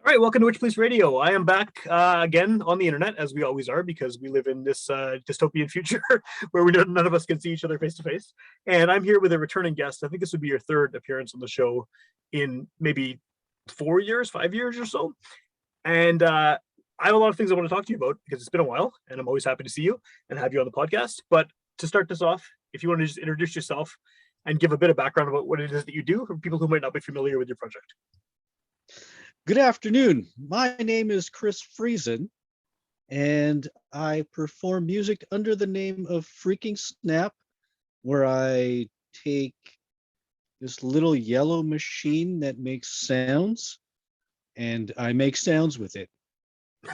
All right, welcome to Witchpolice Radio. I am back again on the internet, as we always are, because we live in this dystopian future where none of us can see each other face to face. And I'm here with a returning guest. I think this would be your third appearance on the show in maybe 4 years, 5 years or so. And I have a lot of things I want to talk to you about because it's been a while, and I'm always happy to see you and have you on the podcast. But to start this off, if you want to just introduce yourself and give a bit of background about what it is that you do for people who might not be familiar with your project. Good afternoon. My name is Chris Friesen, and I perform music under the name of FreakingSnap, where I take this little yellow machine that makes sounds, and I make sounds with it.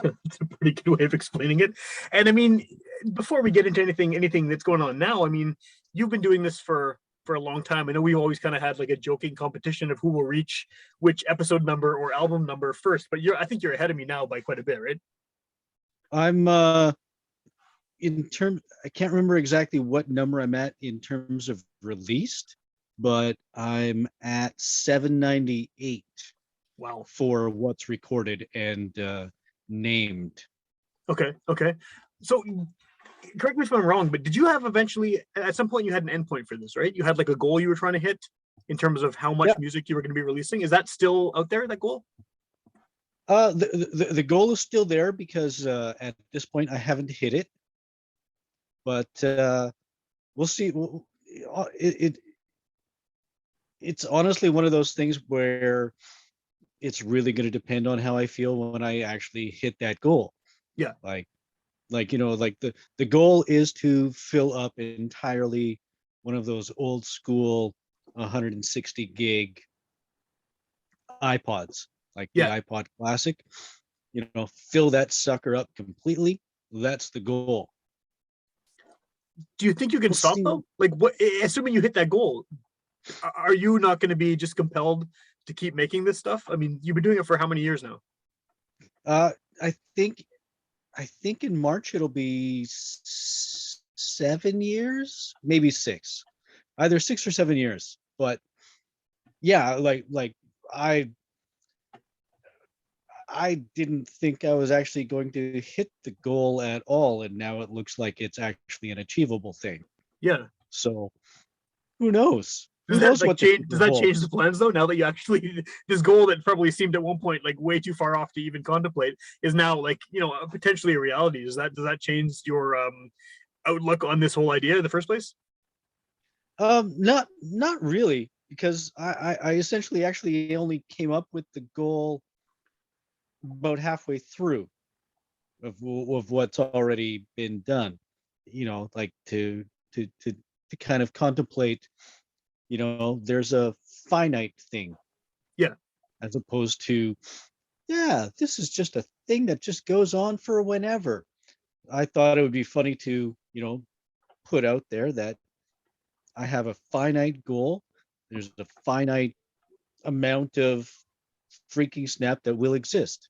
It's a pretty good way of explaining it. And I mean, before we get into anything that's going on now, I mean, you've been doing this for a long time. I know we've always kind of had like a joking competition of who will reach which episode number or album number first, but I think you're ahead of me now by quite a bit, right? I'm I can't remember exactly what number I'm at in terms of released, but I'm at 798. Wow. For what's recorded and named. Okay. So correct me if I'm wrong, but did you have eventually, at some point you had an endpoint for this, right? You had like a goal you were trying to hit in terms of how much music you were going to be releasing. Is that still out there, that goal? The goal is still there because at this point I haven't hit it, but we'll see. It's honestly one of those things where it's really going to depend on how I feel when I actually hit that goal. Yeah. Like the goal is to fill up entirely one of those old school 160 gig iPods, like the iPod Classic, fill that sucker up completely. That's the goal. Do you think you can stop though? Like, what, assuming you hit that goal, are you not going to be just compelled to keep making this stuff? I mean, you've been doing it for how many years now? I think in March it'll be 7 years, maybe six, either 6 or 7 years. But yeah, like I didn't think I was actually going to hit the goal at all, and now it looks like it's actually an achievable thing. Yeah. So who knows? Does that change the plans though? Now that you actually, this goal that probably seemed at one point like way too far off to even contemplate is now like, potentially a reality. Does that change your outlook on this whole idea in the first place? Not really, because I essentially actually only came up with the goal about halfway through of what's already been done. Like to kind of contemplate. There's a finite thing. Yeah. As opposed to, this is just a thing that just goes on for whenever. I thought it would be funny to, put out there that I have a finite goal. There's a finite amount of FreakingSnap that will exist.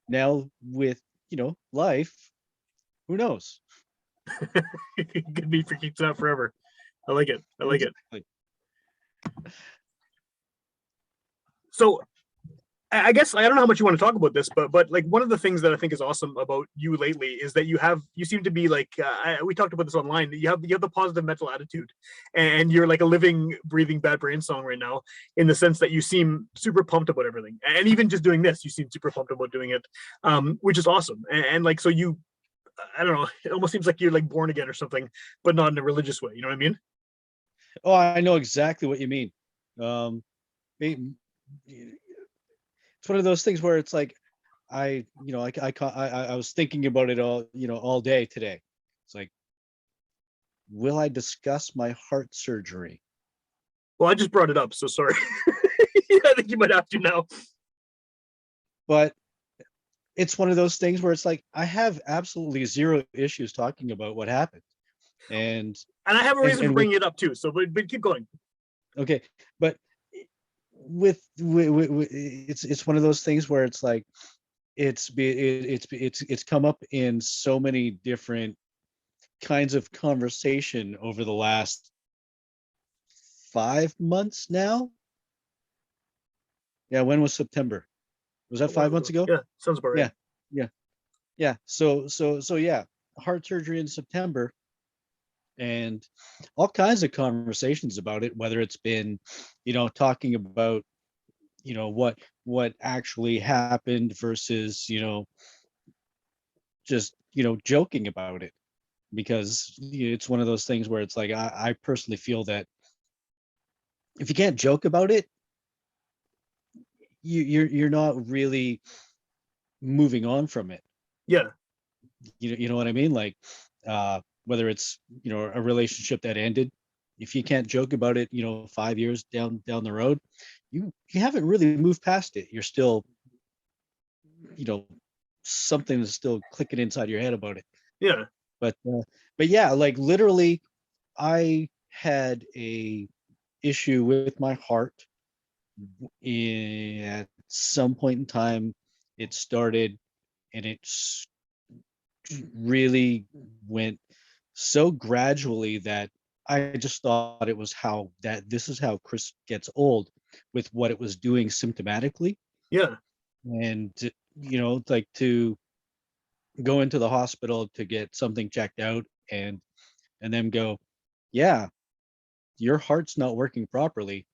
Now with, life, who knows? It could be FreakingSnap forever. I like it. So I guess I don't know how much you want to talk about this, but like one of the things that I think is awesome about you lately is that you seem to be like we talked about this online. You have the positive mental attitude, and you're like a living, breathing Bad Brain song right now in the sense that you seem super pumped about everything, and even just doing this, you seem super pumped about doing it, which is awesome. And like so you, I don't know, it almost seems like you're like born again or something, but not in a religious way. You know what I mean? Oh, I know exactly what you mean. It's one of those things where it's like I was thinking about it all day today. It's like, will I discuss my heart surgery? Well, I just brought it up, so sorry. I think you might have to now. But it's one of those things where it's like I have absolutely zero issues talking about what happened, and I have a reason for bringing it up too. So, but keep going. Okay, but with it's one of those things where it's like it's come up in so many different kinds of conversation over the last 5 months now. Yeah, when was September? Was that A while 5 months ago? Yeah, sounds about right. Yeah, yeah, yeah. So yeah, heart surgery in September, and all kinds of conversations about it. Whether it's been, talking about, what actually happened versus, just joking about it, because it's one of those things where it's like I personally feel that if you can't joke about it, you're not really moving on from it. Yeah, You know what I mean? Like, whether it's, a relationship that ended, if you can't joke about it, 5 years down the road, you haven't really moved past it. You're still, you know, something is still clicking inside your head about it. yeah. But yeah, like literally, I had a issue with my heart at some point in time. It started, and it's really went so gradually that I just thought it was how that this is how Chris gets old, with what it was doing symptomatically. Yeah. And like, to go into the hospital to get something checked out, and then go, yeah, your heart's not working properly,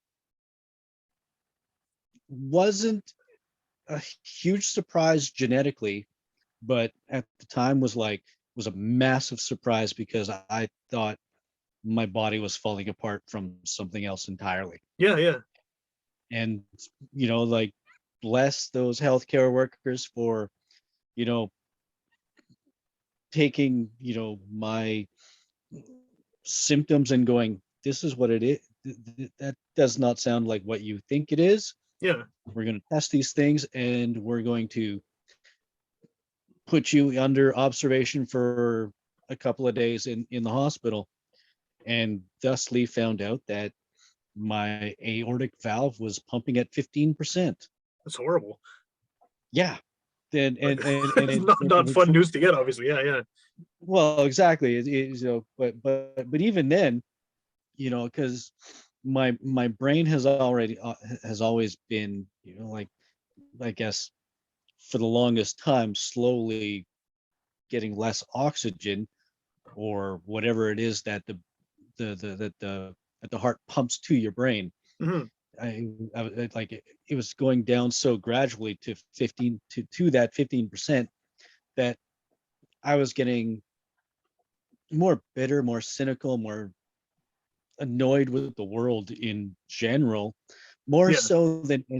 wasn't a huge surprise genetically, but at the time was a massive surprise, because I thought my body was falling apart from something else entirely. Yeah, yeah. And like, bless those healthcare workers for, you know taking, my symptoms and going, this is what it is. That does not sound like what you think it is. Yeah. We're going to test these things, and we're going to put you under observation for a couple of days in the hospital. And thusly found out that my aortic valve was pumping at 15%. That's horrible. Yeah. Then and It's not it fun news to get, obviously. Yeah, yeah. well, exactly. But even then, because my brain has always been, like, I guess, for the longest time, slowly getting less oxygen, or whatever it is that the heart pumps to your brain. Hmm. Like, it was going down so gradually to 15 to that 15%, that I was getting more bitter, more cynical, more annoyed with the world in general, Yeah.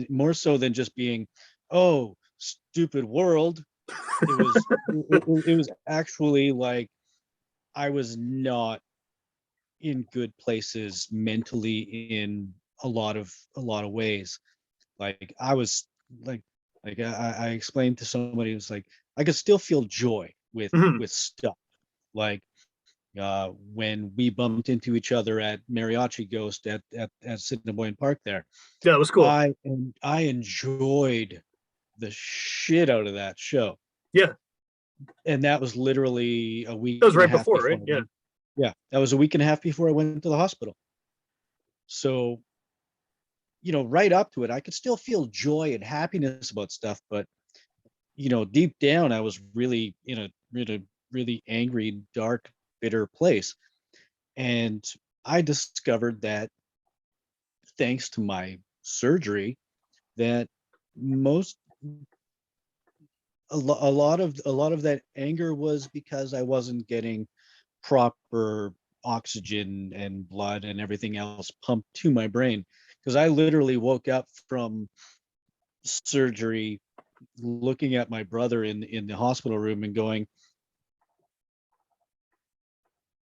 more so than just being, oh, stupid world. It was actually like I was not in good places mentally, in a lot of ways. Like, I was like I explained to somebody, it was like I could still feel joy with Hmm. stuff, like, when we bumped into each other at Mariachi Ghost at Assiniboine Park there. Yeah, it was cool. I enjoyed the shit out of that show. Yeah. And that was literally a That week was and a right half before, before right? I Yeah. went. Yeah, that was a week and a half before I went to the hospital. So, right up to it, I could still feel joy and happiness about stuff, but deep down, I was really in a really angry, dark, bitter place. And I discovered that, thanks to my surgery, that most a lot of that anger was because I wasn't getting proper oxygen and blood and everything else pumped to my brain, because I literally woke up from surgery looking at my brother in the hospital room and going,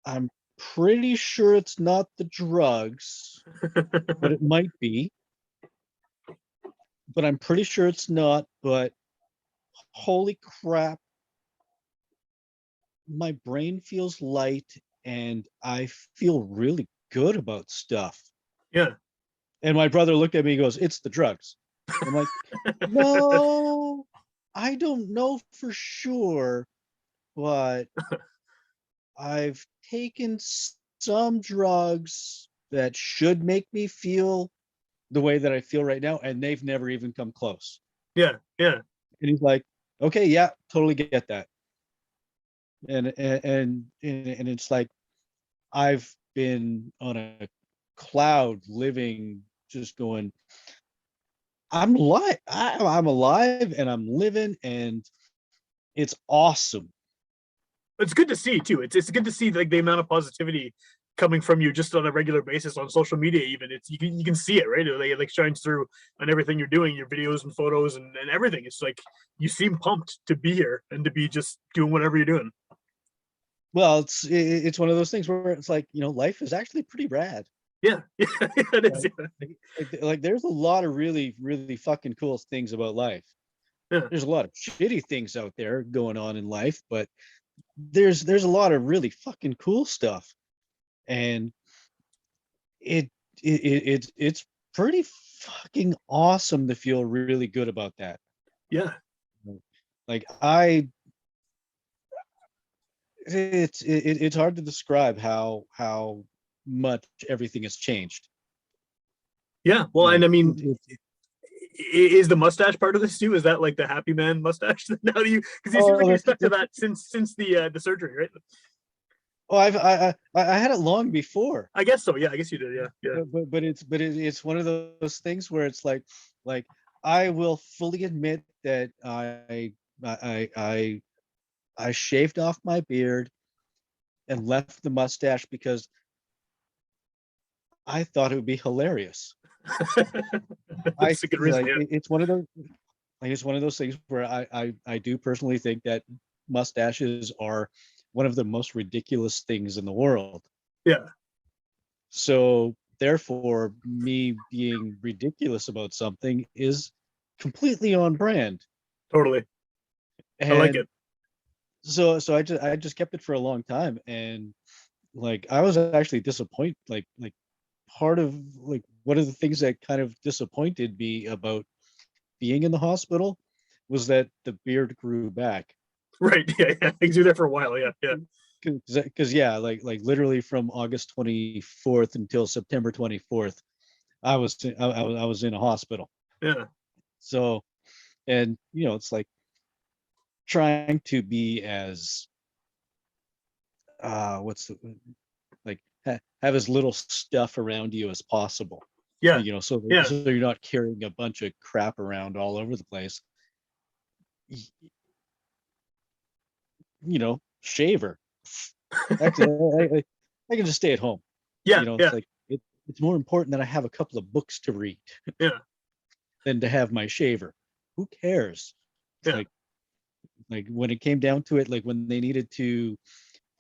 I'm pretty sure it's not the drugs, but it might be, but I'm pretty sure it's not. But holy crap, my brain feels light, and I feel really good about stuff. Yeah. And my brother looked at me and goes, it's the drugs. I'm like, no, I don't know for sure, but I've taken some drugs that should make me feel the way that I feel right now, and they've never even come close. Yeah. Yeah. And he's like, okay, yeah, totally get that. And it's like I've been on a cloud living, just going, I'm alive and I'm living, and it's awesome. It's good to see too. It's good to see like the amount of positivity coming from you just on a regular basis on social media. Even it's you can see it, right? It like shines through on everything you're doing, your videos and photos and everything. It's like you seem pumped to be here and to be just doing whatever you're doing. Well, it's one of those things where it's like, life is actually pretty rad. Yeah, yeah, it is. Like, like there's a lot of really, really fucking cool things about life. Yeah, There's a lot of shitty things out there going on in life, but there's a lot of really fucking cool stuff. And it, it's pretty fucking awesome to feel really good about that. yeah, Like it's hard to describe how much everything has changed. yeah. Well, and Like I mean, is the mustache part of this too? Is that like the happy man mustache? Now that you, because you seem like oh, you're stuck to that since the surgery, right? I had it long before, I guess so. Yeah, I guess you did. Yeah, yeah, it's one of those things where it's like I will fully admit that I I I shaved off my beard and left the mustache because I thought it would be hilarious. that's a good reason. Like Yeah, it's one of those, it's one of those things where I do personally think that mustaches are one of the most ridiculous things in the world. yeah, So therefore, me being ridiculous about something is completely on brand. totally. I like And it. so I just kept it for a long time, and like I was actually disappointed. Like part of like one of the things that kind of disappointed me about being in the hospital was that the beard grew back. Right. Yeah, yeah. Things do that for a while. Yeah, yeah, Because yeah, like literally from August 24th until September 24th, I was in a hospital. yeah. So, and it's like trying to be as what's the like have as little stuff around you as possible. Yeah, So yeah, you're not carrying a bunch of crap around all over the place. Shaver. Actually, I can just stay at home. yeah, It's yeah, like it's more important that I have a couple of books to read yeah, than to have my shaver. Who cares? It's yeah. like when it came down to it, like when they needed to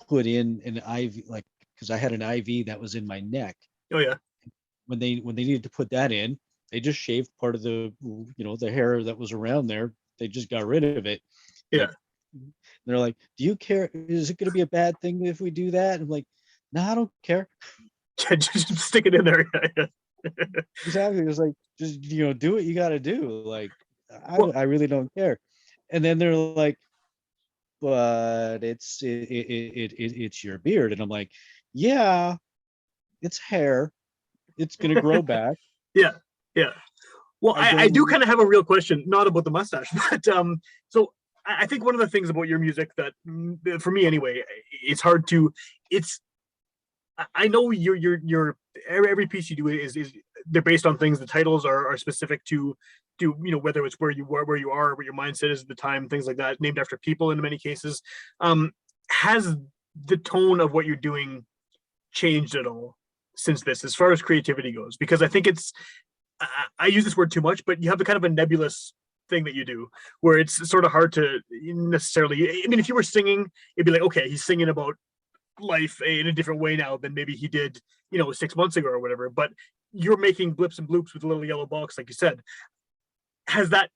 put in an IV, like because I had an IV that was in my neck. Oh yeah, When they needed to put that in, they just shaved part of the hair that was around there. They just got rid of it. yeah. Like they're like, "Do you care? Is it going to be a bad thing if we do that?" I'm like, "No, I don't care." Just stick it in there. Yeah, yeah. Exactly. It's like just do what you got to do. Like Well, I really don't care. And then they're like, "But it's your beard," and I'm like, "Yeah, it's hair. It's gonna grow back." yeah, yeah. Well, I I do don't. kind of have a real question, not about the mustache, but so I think one of the things about your music that, for me anyway, it's hard to. It's I know your every piece you do is they're based on things. The titles are specific to whether it's where you are, what your mindset is at the time, things like that, named after people in many cases. Has the tone of what you're doing changed at all since this, as far as creativity goes? Because I think I use this word too much, but you have a kind of a nebulous thing that you do where it's sort of hard to necessarily. I mean, if you were singing, it'd be like, okay, he's singing about life in a different way now than maybe he did, 6 months ago or whatever. But you're making blips and bloops with a little yellow box, like you said. Has that,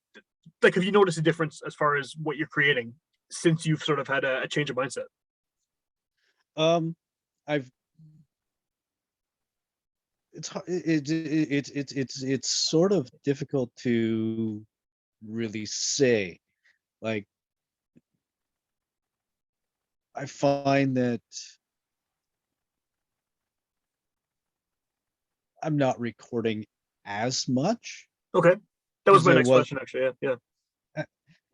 like, have you noticed a difference as far as what you're creating since you've sort of had a change of mindset? Um, I've it's sort of difficult to really say. Like I find that I'm not recording as much Okay, that was as my I next was question, actually. Yeah, yeah,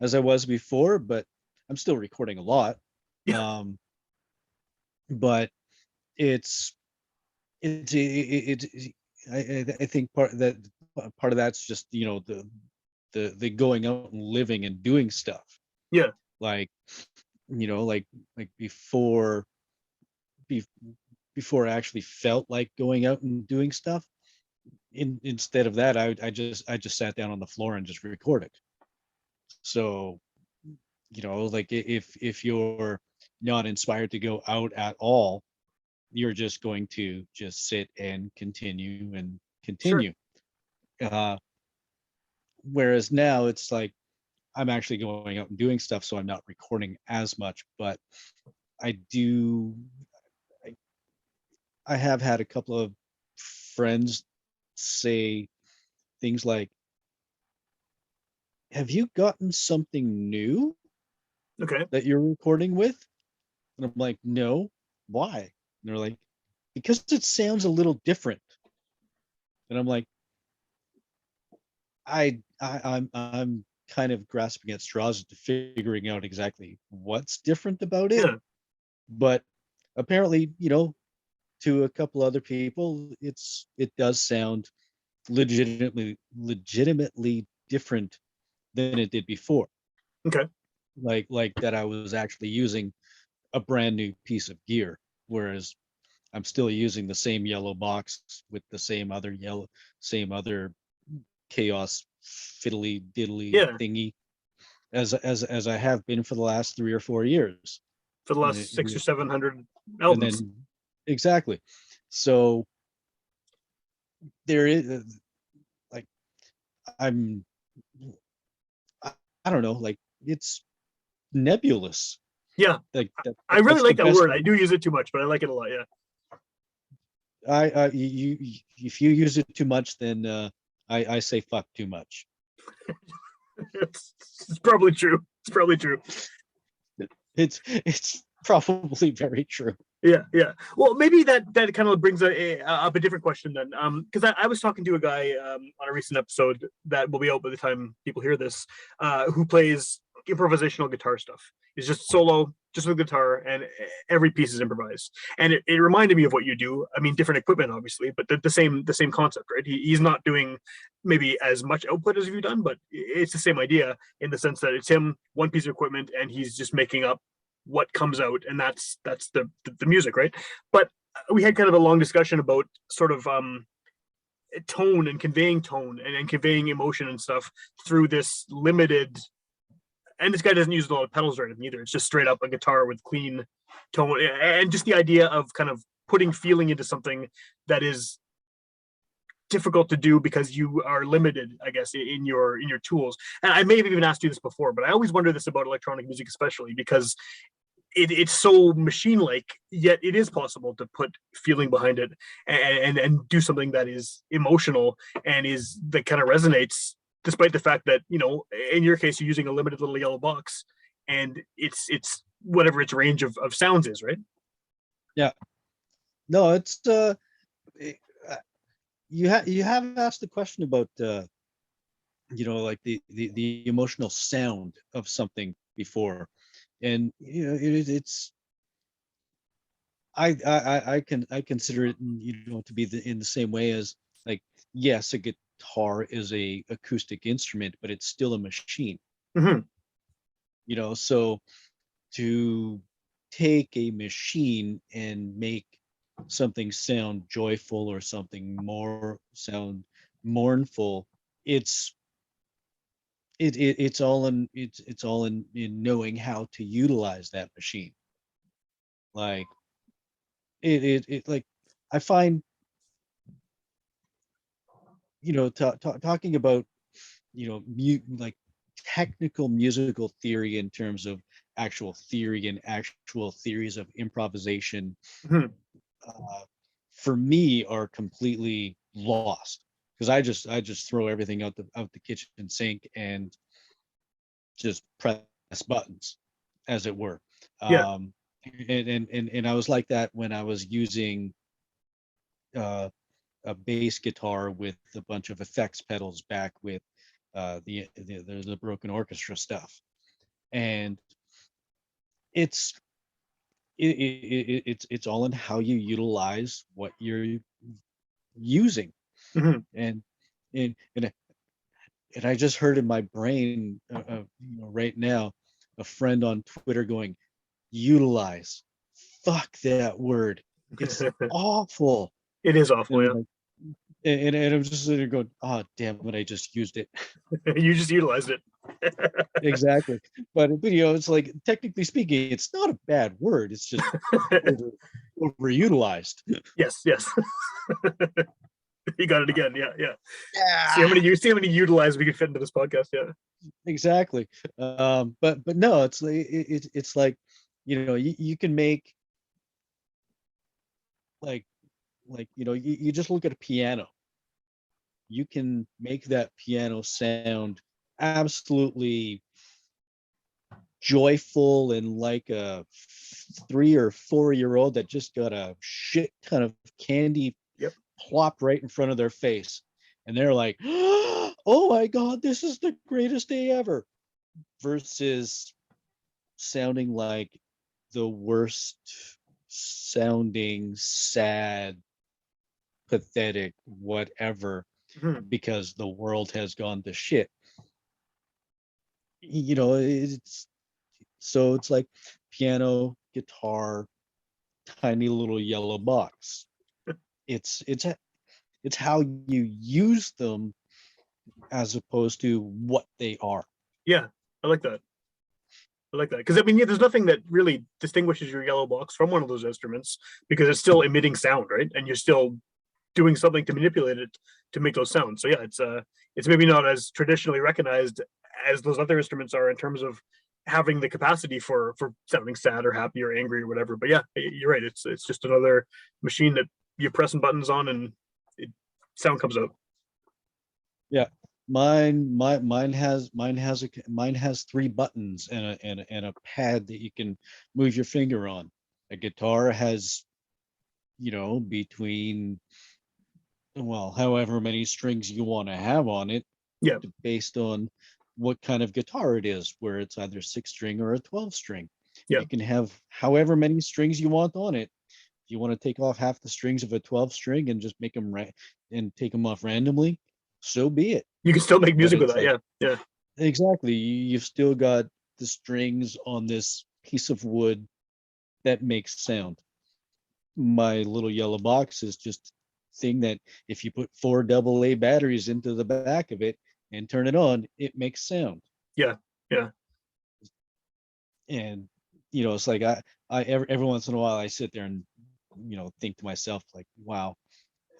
as I was before, but I'm still recording a lot. Yeah. Um, but it's I think part of that's just, the going out and living and doing stuff. Yeah. Like, like be, before I actually felt like going out and doing stuff. Instead of that, I just sat down on the floor and just recorded. So, like, if you're not inspired to go out at all, you're just going to just sit and continue and Sure. continue. Uh, Whereas now it's like I'm actually going out and doing stuff, so I'm not recording as much. But I do, I, I have had a couple of friends say things like, "Have you gotten something new Okay. that you're recording with?" And I'm like, "No, why?" And they're like, "Because it sounds a little different." And I'm like, I'm kind of grasping at straws to figuring out exactly what's different about it. Yeah. But apparently, to a couple other people, it does sound legitimately different than it did before. Okay. Like that I was actually using a brand new piece of gear, whereas I'm still using the same yellow box with the same other chaos fiddly diddly Yeah. thingy as I have been for the last 3 or 4 years. For the And last 600 or 700 and albums. then exactly. So there is, like, I'm I, I don't know, like, it's nebulous. Yeah. Like I really that's the like that best. word. I do use it too much, but I like it a lot. Yeah. If you use it too much, then I say fuck too much. It's probably true. It's probably true. It's probably very true. Yeah, yeah. Well, maybe that kind of brings up a different question then, because I was talking to a guy on a recent episode that will be out by the time people hear this, who plays improvisational guitar stuff. He's just solo, just with guitar, and every piece is improvised. And it reminded me of what you do. I mean, different equipment, obviously, but the same concept, right? He's not doing maybe as much output as you've done, but it's the same idea in the sense that it's him, one piece of equipment, and he's just making up what comes out, and that's the music, right? But we had kind of a long discussion about sort of tone and conveying tone and conveying emotion and stuff through this limited. And this guy doesn't use a lot of pedals or anything either. It's just straight up a guitar with clean tone, and just the idea of kind of putting feeling into something that is difficult to do because you are limited, I guess, in your tools. And I may have even asked you this before, but I always wonder this about electronic music, especially because it's so machine-like, yet it is possible to put feeling behind it, and do something that is emotional and is that kind of resonates, despite the fact that in your case you're using a limited little yellow box, and it's whatever its range of sounds is, right? Yeah. No, it's eh, uh, you have asked the question about like the emotional sound of something before, and it's I consider it, to be in the same way as, like, yes, a guitar is a acoustic instrument, but it's still a machine. Mm-hmm. So to take a machine and make something sound joyful or something more sound mournful, it's it's all in knowing how to utilize that machine. Like, like, I find, talking about, like, technical musical theory in terms of actual theory and actual theories of improvisation, Mm-hmm. uh, for me, are completely lost, because I just throw everything out the kitchen sink and just press buttons, as it were. Yeah. um and I was like that when I was using uh a bass guitar with a bunch of effects pedals back with the broken orchestra stuff, and it's it's all in how you utilize what you're using. Mhm. And and and, and I just heard in my brain, right now, a friend on Twitter going, "Utilize, fuck that word, it's awful." It is And awful, I'm yeah. like, and I'm just sitting there going, "Oh damn it, I just used it." You just utilized it. Exactly. But it's like, technically speaking, it's not a bad word. It's just over overutilized. Yes, yes. You got it again. Yeah, yeah. Yeah, See how many utilize we could fit into this podcast. Yeah. exactly. But no, it's like it's like, you can make, like you just look at a piano. You can make that piano sound absolutely joyful and like a 3 or 4 year old that just got a shit ton of candy Yep. plopped right in front of their face. And they're like, "Oh my God, this is the greatest day ever." Versus sounding like the worst sounding, sad, pathetic, whatever, Mhm. because the world has gone to shit. It's like piano, guitar, tiny little yellow box. It's how you use them as opposed to what they are. Yeah, I like that. I like that because I mean, yeah, there's nothing that really distinguishes your yellow box from one of those instruments because it's still emitting sound, right? And you're still doing something to manipulate it to make those sounds. So yeah, it's maybe not as traditionally recognized as those other instruments are in terms of having the capacity for sounding sad or happy or angry or whatever. But yeah, you're right. It's just another machine that you're pressing buttons on and it, sound comes out. Yeah. Mine has three buttons and a pad that you can move your finger on. A guitar has, between, well, however many strings you want to have on it, Yeah, based on what kind of guitar it is, where it's either 6 string or a 12 string. yeah. You can have however many strings you want on it. If you want to take off half the strings of a 12 string and just make them and take them off randomly, so be it. You can still make But music with it's that. like, Yeah, yeah, exactly, you've still got the strings on this piece of wood that makes sound. My little yellow box is just thing that, if you put 4 AA batteries into the back of it and turn it on, it makes sound. yeah, yeah. And it's like, every once in a while I sit there and think to myself, like, wow,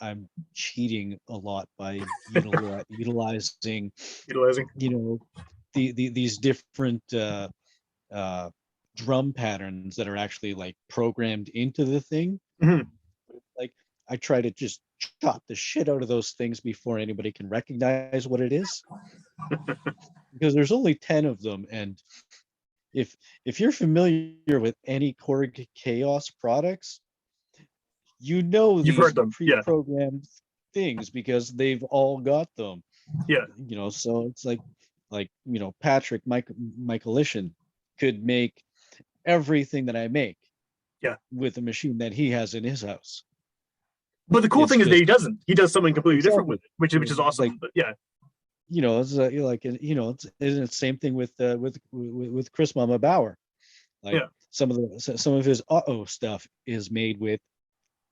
I'm cheating a lot by utilizing, Utilizing. these different uh drum patterns that are actually like programmed into the thing. Mhm. Like, I try to just chop the shit out of those things before anybody can recognize what it is, because there's only 10 of them. And if if you're familiar with any Korg Chaos products, You've heard these them. Yeah, pre-programmed things because they've all got them. yeah, So it's like Patrick Michaelishin could make everything that I make yeah. with a machine that he has in his house. But the cool It's thing is that he just, doesn't. He does something completely different with exactly, it, which is it's like, awesome. But yeah, it's like, it's the same thing with Chris Mama Bauer. Like, yeah. some of his stuff is made with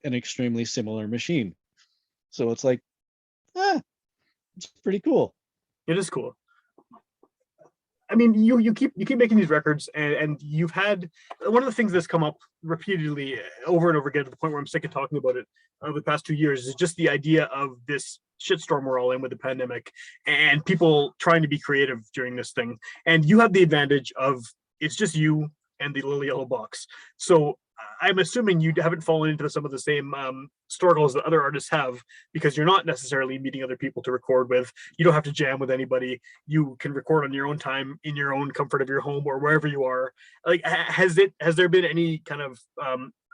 an extremely similar machine. So it's like, ah, it's pretty cool. It is cool. I mean, you keep making these records, and you've had one of the things that's come up repeatedly over and over again to the point where I'm sick of talking about it the past 2 years is just the idea of this shitstorm we're all in with the pandemic and people trying to be creative during this thing. And you have the advantage of it's just you and the little yellow box. So I'm assuming you haven't fallen into some of the same struggles that other artists have because you're not necessarily meeting other people to record with. You don't have to jam with anybody. You can record on your own time in your own comfort of your home or wherever you are. Like, has there been any kind of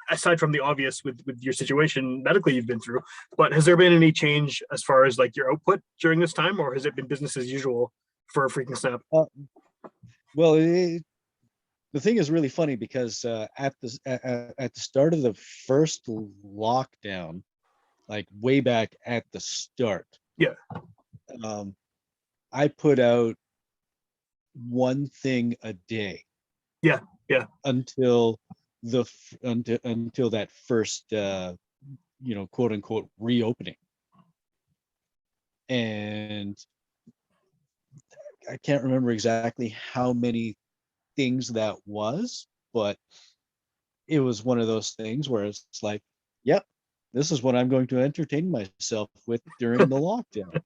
aside from the obvious with your situation medically you've been through, but has there been any change as far as like your output during this time, or has it been business as usual for Freaking Snap? Well, the thing is really funny because at the start of the first lockdown, like way back at the start, Yeah. I put out one thing a day. Yeah. Yeah. Until until that first quote unquote reopening. And I can't remember exactly how many things that was, but it was one of those things where it's like, yep, this is what I'm going to entertain myself with during the lockdown.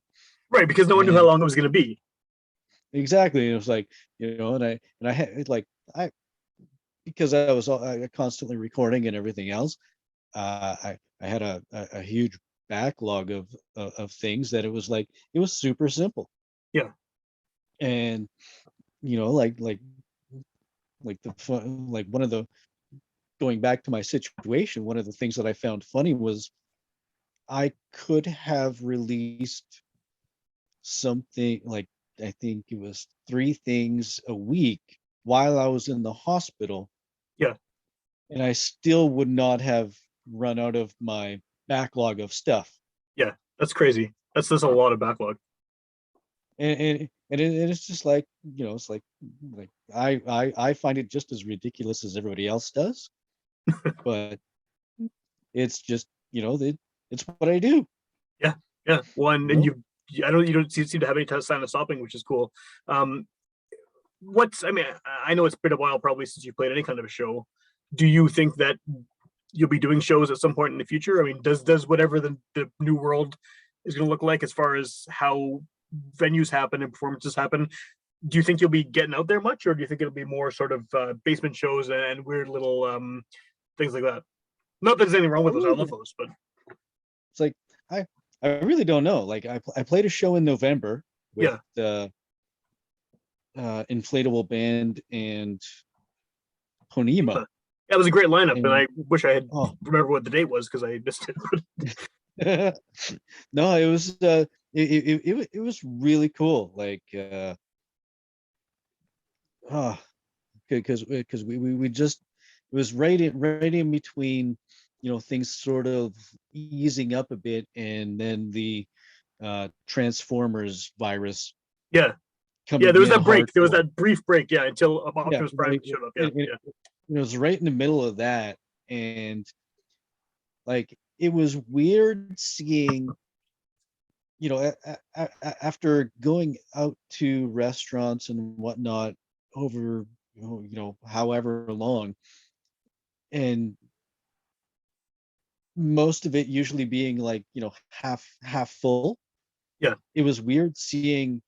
Right, because no one knew how long it was going to be. Exactly. It was like, and I had like, because I was constantly recording and everything else, I had a huge backlog of things that it was like, it was super simple. Yeah. And like the fun, like one of the, going back to my situation, one of the things that I found funny was I could have released something like, I think it was 3 things a week while I was in the hospital. Yeah. And I still would not have run out of my backlog of stuff. Yeah, that's crazy. That's a lot of backlog. And it's just like, it's like I find it just as ridiculous as everybody else does, but it's just, it's what I do. Yeah. Yeah. One, and You you don't seem to have any sign of stopping, which is cool. I mean, I know it's been a while probably since you played any kind of a show. Do you think that you'll be doing shows at some point in the future? I mean, does whatever the new world is going to look like as far as how venues happen and performances happen, do you think you'll be getting out there much, or do you think it'll be more sort of basement shows and weird little things like that? Not that there's anything wrong with those. I love those, but it's like, I really don't know. Like I played a show in November with yeah, the Inflatable Band and Ponema. that was a great lineup, and And I wish I had oh, remember what the date was because I missed it. no, it was it was really cool. Like because we just, it was right in between, things sort of easing up a bit, and then the Transformers virus Yeah, yeah. coming There was in that break. There was hardcore. that brief break. Yeah, until Yeah, Optimus Prime like showed up. Yeah, yeah, it was right in the middle of that, and like it was weird seeing, after going out to restaurants and whatnot over, however long, and most of it usually being like, half full. yeah. It was weird seeing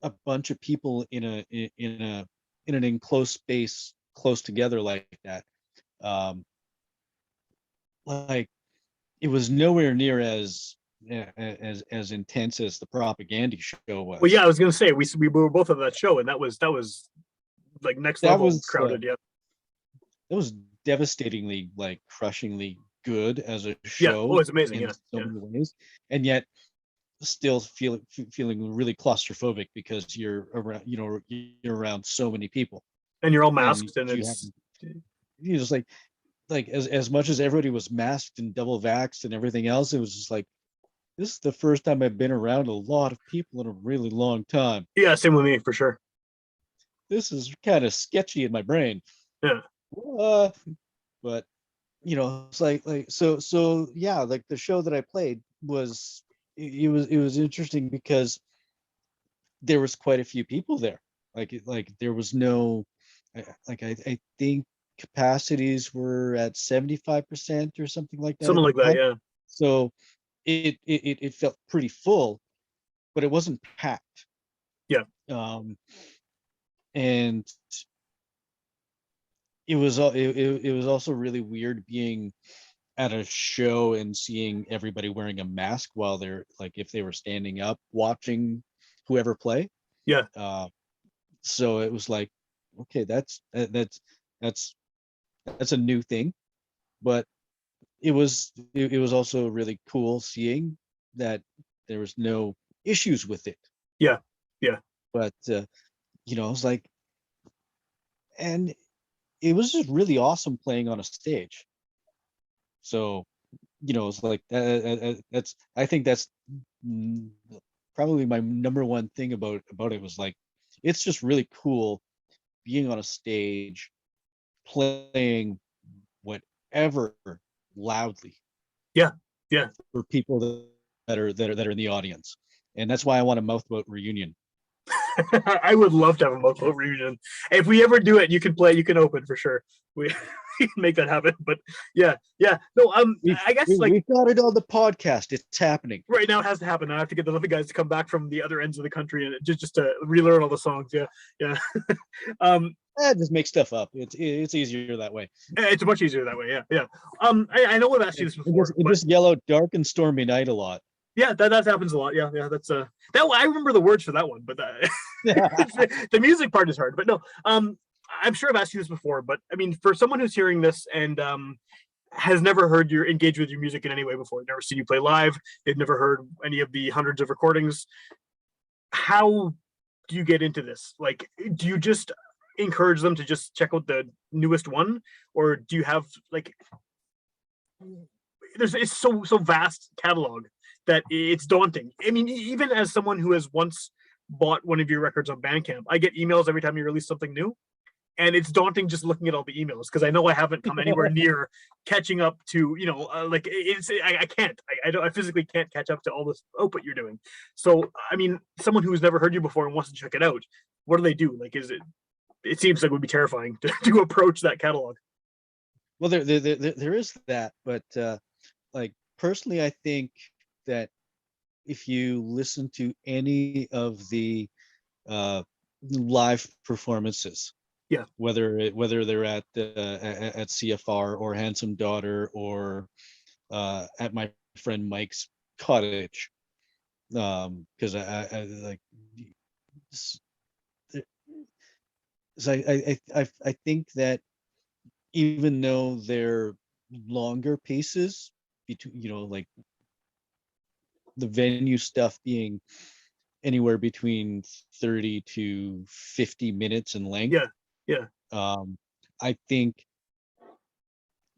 a bunch of people in an enclosed space close together like that. Um, like it was nowhere near as intense as the propaganda show Well, was. yeah. I was gonna say we were both on that show, and that was like next That level was crowded. Yeah, it was devastatingly, like crushingly good as a yeah. Oh, show it's amazing. in Yeah, so yeah. many ways, and yet still feeling really claustrophobic because you're around, you're around so many people, And you're all and masked, and you have, it's just like as much as everybody was masked and double vaxxed and everything else, it was just like, this is the first time I've been around a lot of people in a really long time. yeah. Same with me for sure. This is kind of sketchy in my brain. Yeah, Uh, but it's like so yeah, like the show that I played was, it was interesting because there was quite a few people there. Like there was no, I think capacities were at 75% or something like that something at the like that. pub. Yeah, So it felt pretty full, but it wasn't packed. yeah, Um, and it was also really weird being at a show and seeing everybody wearing a mask while they're like, if they were standing up watching whoever play. yeah. Uh, so it was like, okay, that's that's a new thing, but it was also really cool seeing that there was no issues with it. Yeah. Yeah. But I was like, and it was just really awesome playing on a stage. So it's like that's I think that's mm, probably my number one thing about it was like it's just really cool being on a stage playing whatever loudly Yeah. Yeah. for people that are in the audience, and that's why I want a Mouthboat reunion. I would love to have a local reunion. If we ever do it, you can play, you can open for sure. We, we can make that happen. But yeah, yeah. No, We've I guess we, like we've got it on the podcast. It's happening. right now it has to happen. I have to get the other guys to come back from the other ends of the country and just to relearn all the songs. Yeah, yeah. um, Just make stuff up. It's easier that way. it's much easier that way. Yeah, yeah. I know I've asked you this It before, just, it but just yell out dark and stormy night a lot. yeah, that happens a lot. Yeah, yeah. That's that I remember the words for that one, but the music part is hard. But no, I'm sure I've asked you this before, but I mean, for someone who's hearing this and has never heard you engage with your music in any way before, never seen you play live, they've never heard any of the hundreds of recordings. How do you get into this? Like, do you just encourage them to just check out the newest one, or do you have like it's so vast catalog that it's daunting. I mean, even as someone who has once bought one of your records on Bandcamp, I get emails every time you release something new, and it's daunting just looking at all the emails because I know I haven't come anywhere near catching up to like I can't I physically can't catch up to all this output you're doing. So I mean, someone who's never heard you before and wants to check it out, what do they do? Like, is it seems like it would be terrifying to approach that catalog. Well, there is that, but like personally, I think that if you listen to any of the live performances, Yeah, whether they're at CFR or Handsome Daughter or at my friend Mike's cottage, because I like so I think that even though they're longer pieces between like the venue stuff being anywhere between 30 to 50 minutes in length, yeah, yeah, I think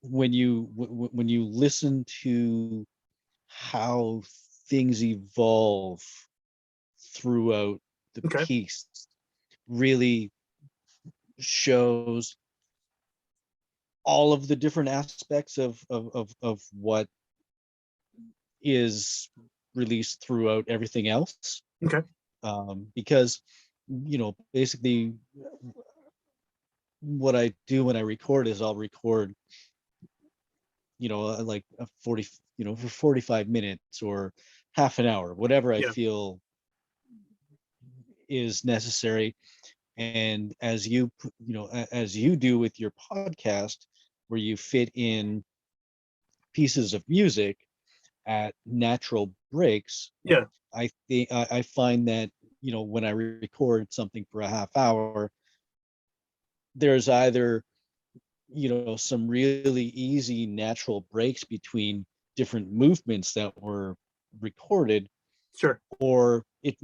when you listen to how things evolve throughout the okay, piece really shows all of the different aspects of what is released throughout everything else, okay, because basically what I do when I record is I'll record like a 40 for 45 minutes or half an hour, whatever I yeah, feel is necessary. And as as you do with your podcast, where you fit in pieces of music at natural breaks, yeah, I find that when I record something for a half hour, there's either some really easy natural breaks between different movements that were recorded, sure, or it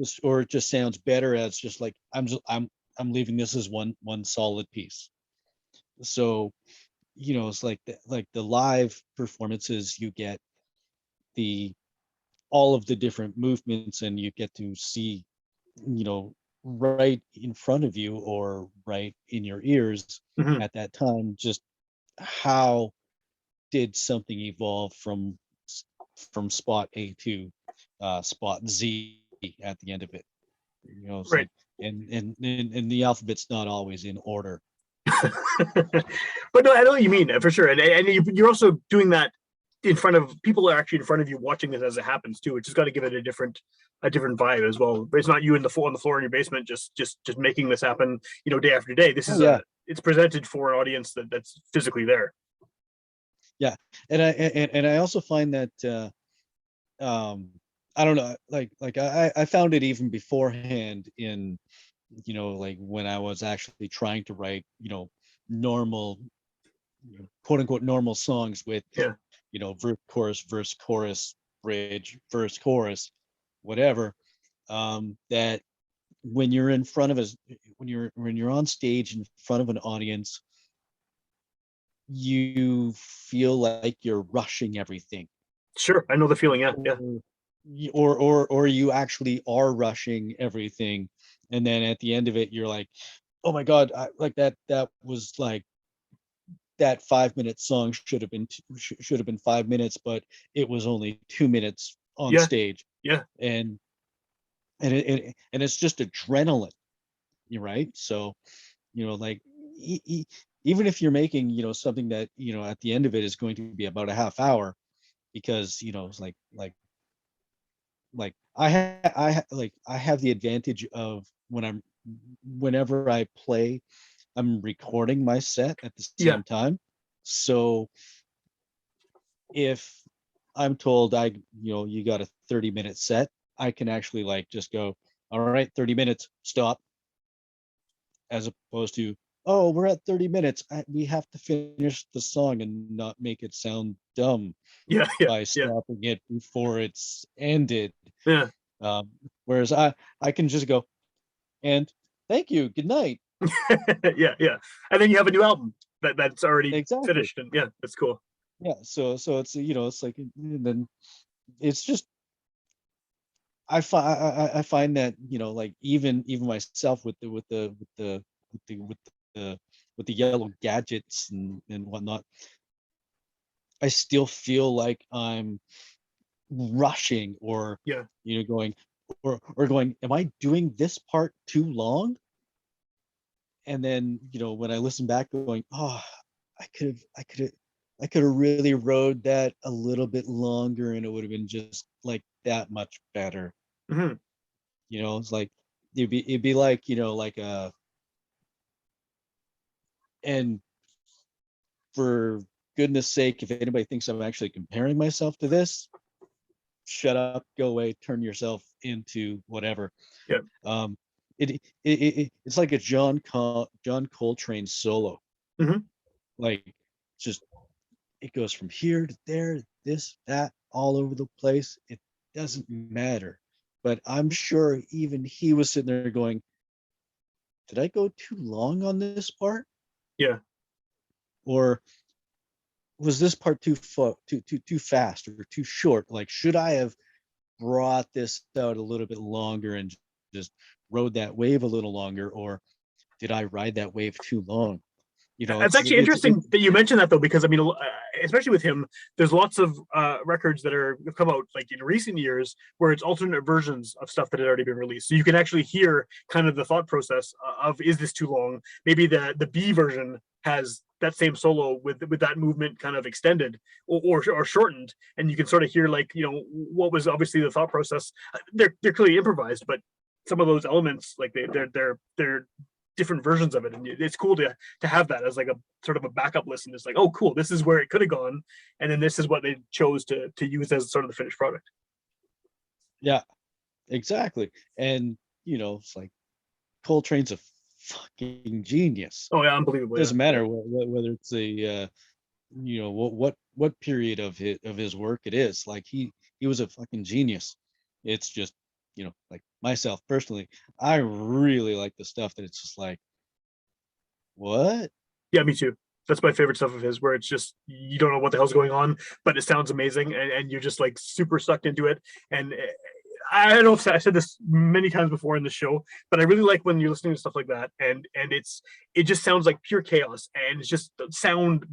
just sounds better as just like I'm leaving this as one solid piece. So it's like the live performances, you get the all of the different movements, and you get to see right in front of you or right in your ears hmm, at that time, just how did something evolve from spot A to spot Z at the end of it. It's right. like, and the alphabet's not always in order. But no, I know what you mean for sure, and you're also doing that in front of people are actually in front of you watching this as it happens too, which has got to give it a different vibe as well. But it's not you in the floor on the floor in your basement just making this happen, day after day. This Oh is yeah, it's presented for an audience that's physically there. yeah, and I also find that um I don't know, like I found it even beforehand in like when I was actually trying to write normal quote unquote normal songs with, Yeah. verse, chorus, bridge, verse, chorus, whatever. That when you're in front of us, when you're on stage in front of an audience, you feel like you're rushing everything, Sure. I know the feeling. Yeah. Yeah. or you actually are rushing everything, and then at the end of it, you're like, oh my god, like that was like that 5 minute song should have been 5 minutes, but it was only 2 minutes on Yeah. stage, Yeah. and and it's just adrenaline, you're right. So like even if you're making something that at the end of it is going to be about a half hour, because it's like I have the advantage of whenever I play, I'm recording my set at the Yeah. same time. So if I'm told you got a 30-minute set, I can actually like just go, all right, 30 minutes, stop, as opposed to, oh, we're at 30 minutes. We have to finish the song and not make it sound dumb Yeah. Yeah. by Yeah. stopping it before it's ended. Yeah. Um, Whereas I can just go, and thank you, good night. Yeah. Yeah. And then you have a new album that's already Exactly. finished, and yeah, that's cool. Yeah. So it's it's like, and then it's just I find that like even myself with with the with the yellow gadgets and whatnot, I still feel like I'm rushing, or Yeah. going, or going, am I doing this part too long? And then when I listen back, going, oh, I could have really rode that a little bit longer, and it would have been just like that much better. Hmm. It's like it'd be like like a, and for goodness sake, if anybody thinks I'm actually comparing myself to this, shut up, go away, turn yourself into whatever. Yeah. um it's like a John Coltrane solo. Hmm. Like, just, it goes from here to there, this, that, all over the place. It doesn't matter. But I'm sure even he was sitting there going, did I go too long on this part? Yeah. Or was this part too fast or too short? Like, should I have brought this out a little bit longer and just rode that wave a little longer, or did I ride that wave too long? It's actually interesting that you mentioned that, though, because I mean, especially with him, there's lots of records that have come out like in recent years where it's alternate versions of stuff that had already been released, so you can actually hear kind of the thought process of, is this too long? Maybe the B version has that same solo with that movement kind of extended or shortened, and you can sort of hear like what was obviously the thought process. They're clearly improvised, but some of those elements, like they're different versions of it, and it's cool to have that as like a sort of a backup listen. It's like, oh cool, this is where it could have gone, and then this is what they chose to use as sort of the finished product. Yeah, exactly. And it's like, Coltrane's a fucking genius. Oh yeah, unbelievable. Yeah. Doesn't matter whether it's a what period of his work it is. Like, he was a fucking genius. It's just, like myself personally, I really like the stuff that it's just like, what? Yeah, me too. That's my favorite stuff of his, where it's just you don't know what the hell's going on, but it sounds amazing, and you're just like super sucked into it. And I don't know if I said this many times before in the show, but I really like when you're listening to stuff like that, and it just sounds like pure chaos, and it's just sound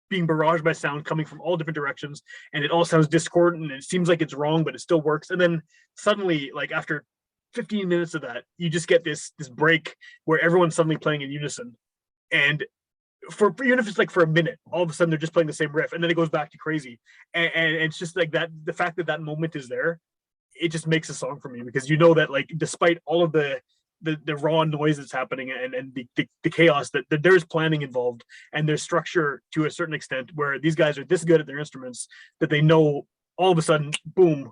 being barraged by sound coming from all different directions, and it all sounds discordant, and it seems like it's wrong, but it still works. And then suddenly, like after 15 minutes of that, you just get this break where everyone's suddenly playing in unison, and for even if it's like for a minute, all of a sudden they're just playing the same riff, and then it goes back to crazy, and it's just like that. The fact that that moment is there, it just makes a song for me, because you know that like despite all of the raw noise that's happening, and the chaos, that there's planning involved, and there's structure to a certain extent, where these guys are this good at their instruments that they know all of a sudden, boom,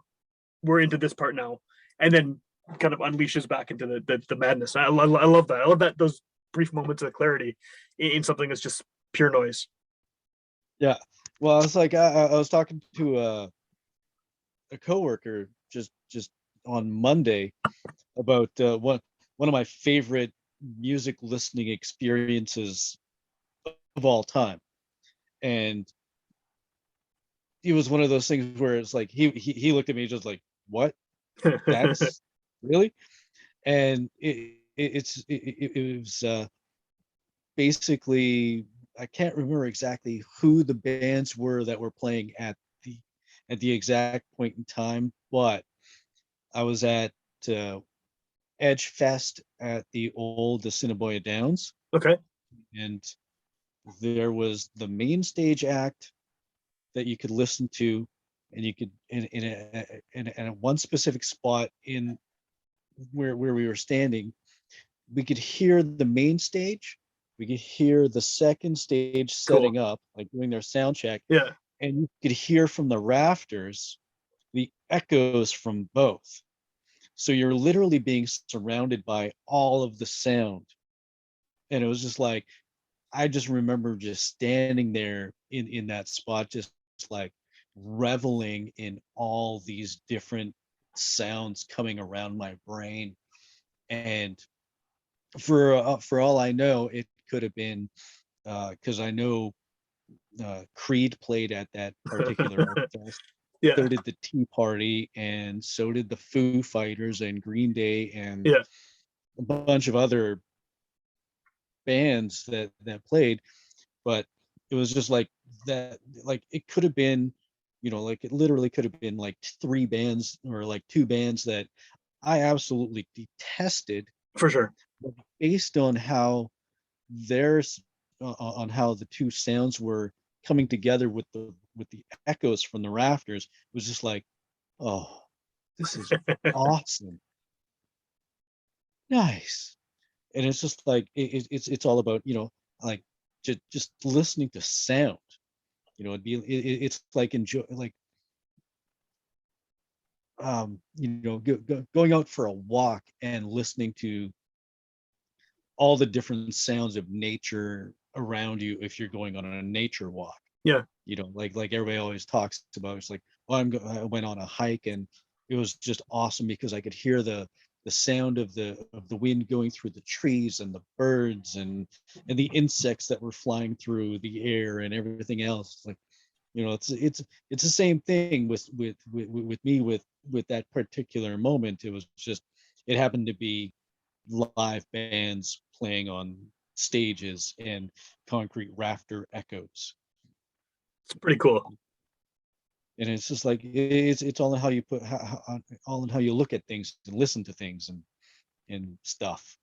we're into this part now, and then kind of unleashes back into the madness. I love that. I love that, those brief moments of clarity in something that's just pure noise. Yeah. Well, I was like, I was talking to a coworker just on Monday about one of my favorite music listening experiences of all time, and it was one of those things where it's like he looked at me just like, what? That's really? And it was basically, I can't remember exactly who the bands were that were playing the at the exact point in time, but I was at uh, Edge Fest at the old Assiniboia Downs, Okay. and there was the main stage act that you could listen to, and you could in a one specific spot in where we were standing, we could hear the main stage, we could hear the second stage Cool. setting up, like doing their sound check, Yeah. and you could hear from the rafters the echoes from both. So you're literally being surrounded by all of the sound. And it was just like, I just remember just standing there in that spot, just like reveling in all these different sounds coming around my brain. And for all I know, it could have been because I know Creed played at that particular art fest. Yeah. So did the Tea Party, and so did the Foo Fighters and Green Day and Yeah. a bunch of other bands that played. But it was just like that, like it could have been, like it literally could have been like three bands or like two bands that I absolutely detested, For sure. but based on how there's on how the two sounds were coming together with the echoes from the rafters, it was just like, oh, this is awesome, nice. And it's just like it's all about, like just listening to sound. It's like enjoy, like going out for a walk and listening to all the different sounds of nature around you if you're going on a nature walk. Yeah. Like everybody always talks about, it's like, well, I went on a hike and it was just awesome because I could hear the sound of the wind going through the trees and the birds and the insects that were flying through the air and everything else. It's like, it's the same thing with me with that particular moment. It was just, it happened to be live bands playing on stages and concrete rafter echoes. It's pretty cool. And it's just like, it's all in how you all in how you look at things and listen to things and stuff.